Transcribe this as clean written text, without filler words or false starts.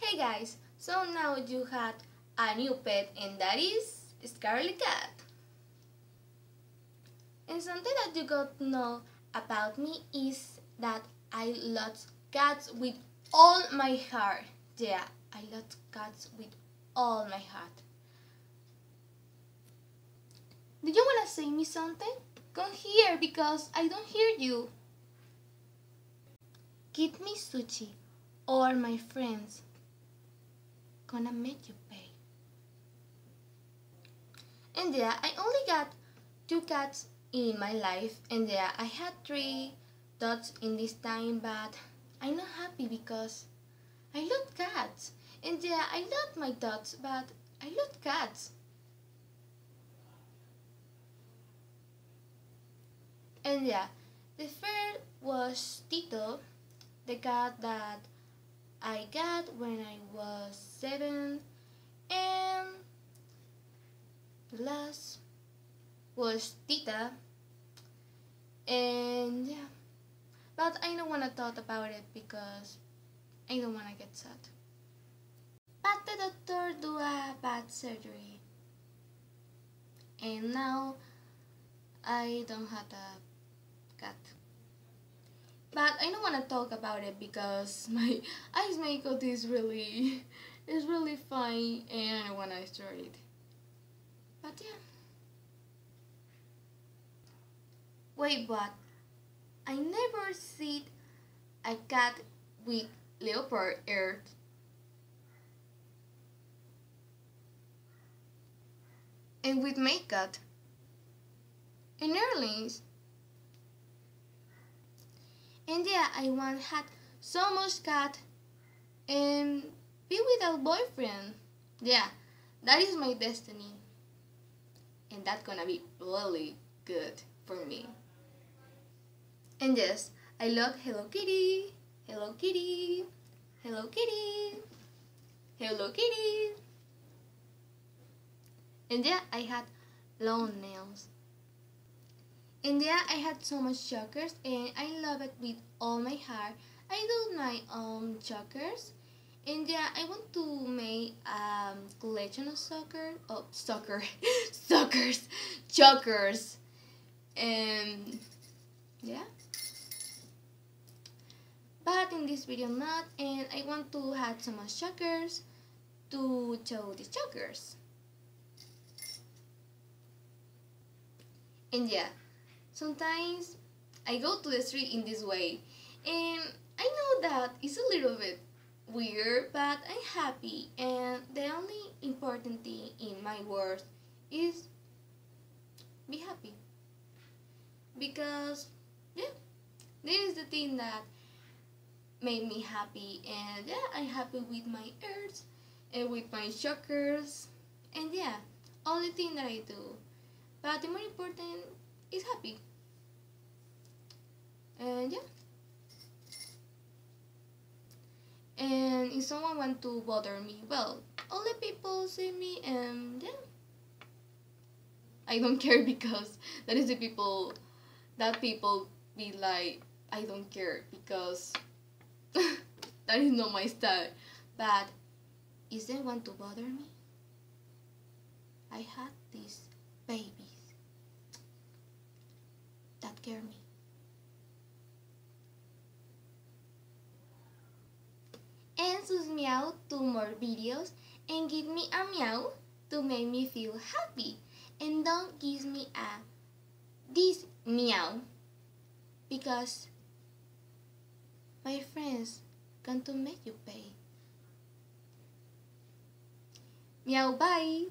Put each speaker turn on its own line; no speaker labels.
Hey guys, so now you had a new pet and that is Scarlet Cat. And something that you got to know about me is that I love cats with all my heart. Yeah, I love cats with all my heart. Do you wanna say me something? Come here because I don't hear you. Give me sushi or my friends gonna make you pay. And yeah, I only got 2 cats in my life, and yeah, I had 3 dogs in this time, but I'm not happy because I love cats. And yeah, I love my dogs, but I love cats. And yeah, the first was Tito, the cat that I got when I was 7, and the last was Tita, and yeah, but I don't want to talk about it because I don't want to get sad. But the doctor do a bad surgery, and now I don't have a cat. But I don't want to talk about it because my eyes makeup is really fine and I want to start it. But yeah. Wait, what? I never seen a cat with leopard ears. And with makeup. And earrings. And yeah, I want had so much cat and be without boyfriend. Yeah, that is my destiny. And that's gonna be really good for me. And yes, I love Hello Kitty, Hello Kitty, Hello Kitty, Hello Kitty. And yeah, I had long nails. And yeah, I had so much chokers and I love it with all my heart. I do my own chokers. And yeah, I want to make a collection of chokers. And yeah. But in this video not, and I want to have so much chokers to show the chokers. And yeah, sometimes I go to the street in this way, and I know that it's a little bit weird, but I'm happy, and the only important thing in my world is be happy. Because, yeah, this is the thing that made me happy, and yeah, I'm happy with my ears and with my chokers, and yeah, only thing that I do. But the more important is happy. And yeah. And if someone want to bother me, well, only people see me and yeah. I don't care because that is the people that people be like, I don't care because that is not my style. But if they want to bother me, I had these babies that care me. And sus meow to more videos and give me a meow to make me feel happy. And don't give me a this meow because my friends going to make you pay. Meow, bye.